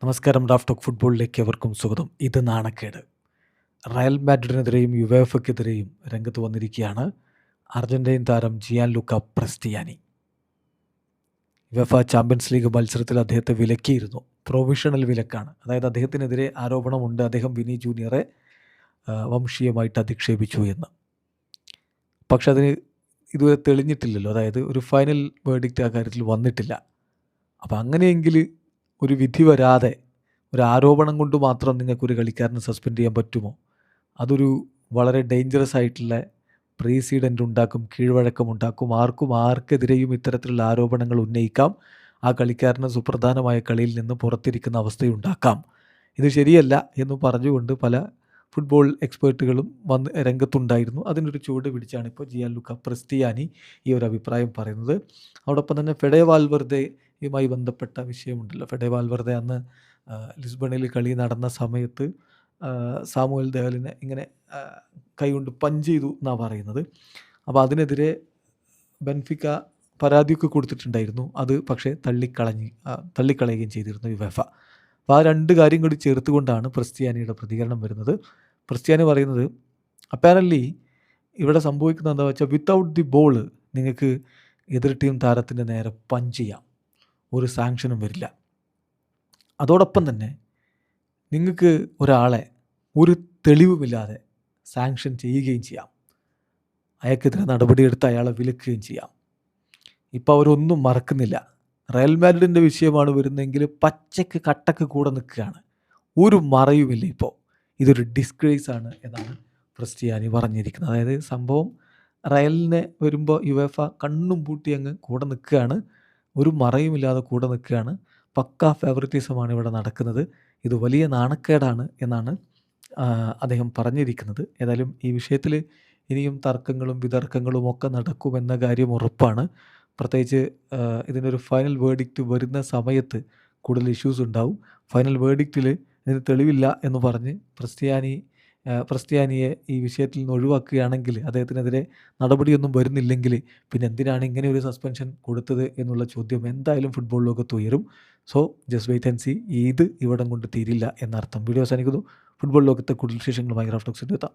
നമസ്കാരം. Raf talk ഫുട്ബോളിലേക്ക് എവർക്കും സ്വാഗതം. ഇത് നാണക്കേട്. റയൽ മാഡ്രിഡിനെതിരെയും യുവേഫയ്ക്കെതിരെയും രംഗത്ത് വന്നിരിക്കുകയാണ് അർജന്റീൻ താരം ജിയാൻ ലൂക്ക പ്രസ്റ്റിയാനി. യുവേഫ ചാമ്പ്യൻസ് ലീഗ് മത്സരത്തിൽ അദ്ദേഹത്തെ വിലക്കിയിരുന്നു. പ്രൊവിഷണൽ വിലക്കാണ്. അതായത് അദ്ദേഹത്തിനെതിരെ ആരോപണമുണ്ട്, അദ്ദേഹം വിനി ജൂനിയറെ വംശീയമായിട്ട് അധിക്ഷേപിച്ചു എന്ന്. പക്ഷെ അതിന് ഇതുവരെ തെളിഞ്ഞിട്ടില്ലല്ലോ. അതായത് ഒരു ഫൈനൽ വേർഡിക്റ്റ് ആ കാര്യത്തിൽ വന്നിട്ടില്ല. അപ്പോൾ അങ്ങനെയെങ്കിൽ ഒരു വിധി വരാതെ ഒരു ആരോപണം കൊണ്ട് മാത്രം നിങ്ങൾക്കൊരു കളിക്കാരനെ സസ്പെൻഡ് ചെയ്യാൻ പറ്റുമോ? അതൊരു വളരെ ഡേഞ്ചറസ് ആയിട്ടുള്ള പ്രീസിഡൻ്റ് ഉണ്ടാക്കും, കീഴ്വഴക്കമുണ്ടാക്കും. ആർക്കെതിരെയും ഇത്തരത്തിലുള്ള ആരോപണങ്ങൾ ഉന്നയിക്കാം. ആ കളിക്കാരന് സുപ്രധാനമായ കളിയിൽ നിന്ന് പുറത്തിരിക്കുന്ന അവസ്ഥയുണ്ടാക്കാം. ഇത് ശരിയല്ല എന്ന് പറഞ്ഞുകൊണ്ട് പല ഫുട്ബോൾ എക്സ്പേർട്ടുകളും രംഗത്തുണ്ടായിരുന്നു. അതിനൊരു ചുവട് പിടിച്ചാണ് ഇപ്പോൾ ജിയാൻ ലൂക്ക പ്രസ്റ്റിയാനി ഈ ഒരു അഭിപ്രായം പറയുന്നത്. അതോടൊപ്പം തന്നെ ഫെഡെ വാൽവെർദെയുമായി ബന്ധപ്പെട്ട വിഷയമുണ്ടല്ലോ. ഫെഡെ വാൽവെർദെ അന്ന് ലിസ്ബണിൽ കളി നടന്ന സമയത്ത് സാമുവൽ ദേവലിനെ ഇങ്ങനെ കൈകൊണ്ട് പഞ്ച് ചെയ്തു എന്നാണ് പറയുന്നത്. അപ്പോൾ ബെൻഫിക്ക പരാതിയൊക്കെ കൊടുത്തിട്ടുണ്ടായിരുന്നു. അത് പക്ഷേ തള്ളിക്കളയുകയും ചെയ്തിരുന്നു യുവേഫ. അപ്പോൾ ആ രണ്ട് കാര്യം കൂടി ചേർത്തുകൊണ്ടാണ് പ്രസ്റ്റിയാനിയുടെ പ്രതികരണം വരുന്നത്. പ്രസ്റ്റിയാനി പറയുന്നത്, അപ്പാരൻ്റ്ലി ഇവിടെ സംഭവിക്കുന്നത് എന്താ വെച്ചാൽ, വിത്തൗട്ട് ദി ബോൾ നിങ്ങൾക്ക് എതിർ ടീം താരത്തിൻ്റെ നേരെ പഞ്ച് ചെയ്യാം, ഒരു സാങ്ഷനും വരില്ല. അതോടൊപ്പം തന്നെ നിങ്ങൾക്ക് ഒരാളെ ഒരു തെളിവുമില്ലാതെ സാങ്ഷൻ ചെയ്യുകയും ചെയ്യാം. അയാൾക്കെതിരെ നടപടിയെടുത്ത് അയാളെ വിലക്കുകയും ചെയ്യാം. ഇപ്പോൾ അവരൊന്നും മറക്കുന്നില്ല. റയൽ മാഡ്രിഡിൻ്റെ വിഷയമാണ് വരുന്നതെങ്കിൽ പച്ചക്ക് കട്ടക്ക് കൂടെ നിൽക്കുകയാണ്. ഒരു മറയുമില്ല. ഇപ്പോൾ ഇതൊരു ഡിസ്ഗ്രേസ് ആണ് എന്നാണ് പ്രസ്റ്റിയാനി പറഞ്ഞിരിക്കുന്നത്. അതായത് സംഭവം റയലിനെ വരുമ്പോൾ യുവേഫ കണ്ണും പൂട്ടി അങ്ങ് കൂടെ നിൽക്കുകയാണ്. ഒരു മറയുമില്ലാതെ കൂടെ നിൽക്കുകയാണ്. പക്കാ ഫേവറിറ്റിസമാണ് ഇവിടെ നടക്കുന്നത്. ഇത് വലിയ നാണക്കേടാണ് എന്നാണ് അദ്ദേഹം പറഞ്ഞിരിക്കുന്നത്. ഏതായാലും ഈ വിഷയത്തിൽ ഇനിയും തർക്കങ്ങളും വിതർക്കങ്ങളും ഒക്കെ നടക്കുമെന്ന കാര്യം ഉറപ്പാണ്. പ്രത്യേകിച്ച് ഇതിനൊരു ഫൈനൽ വേർഡിക്റ്റ് വരുന്ന സമയത്ത് കൂടുതൽ ഇഷ്യൂസ് ഉണ്ടാവും. ഫൈനൽ വേർഡിക്റ്റിൽ ഇതിന് തെളിവില്ല എന്ന് പറഞ്ഞ് പ്രസ്റ്റിയാനിയെ ഈ വിഷയത്തിൽ നിന്ന് ഒഴിവാക്കുകയാണെങ്കിൽ, അദ്ദേഹത്തിനെതിരെ നടപടിയൊന്നും വരുന്നില്ലെങ്കിൽ, പിന്നെ എന്തിനാണ് ഇങ്ങനെ ഒരു സസ്പെൻഷൻ കൊടുത്തത് എന്നുള്ള ചോദ്യം എന്തായാലും ഫുട്ബോൾ ലോകത്ത് ഉയരും. So just wait and see. ഇത് ഇവിടം കൊണ്ട് തീരില്ല എന്നർത്ഥം. വീഡിയോ അവസാനിക്കുന്നു. ഫുട്ബോൾ ലോകത്തെ കൂടുതൽ വിശേഷങ്ങളുമായി റാഫ് ടോക്സിൽ എത്താം.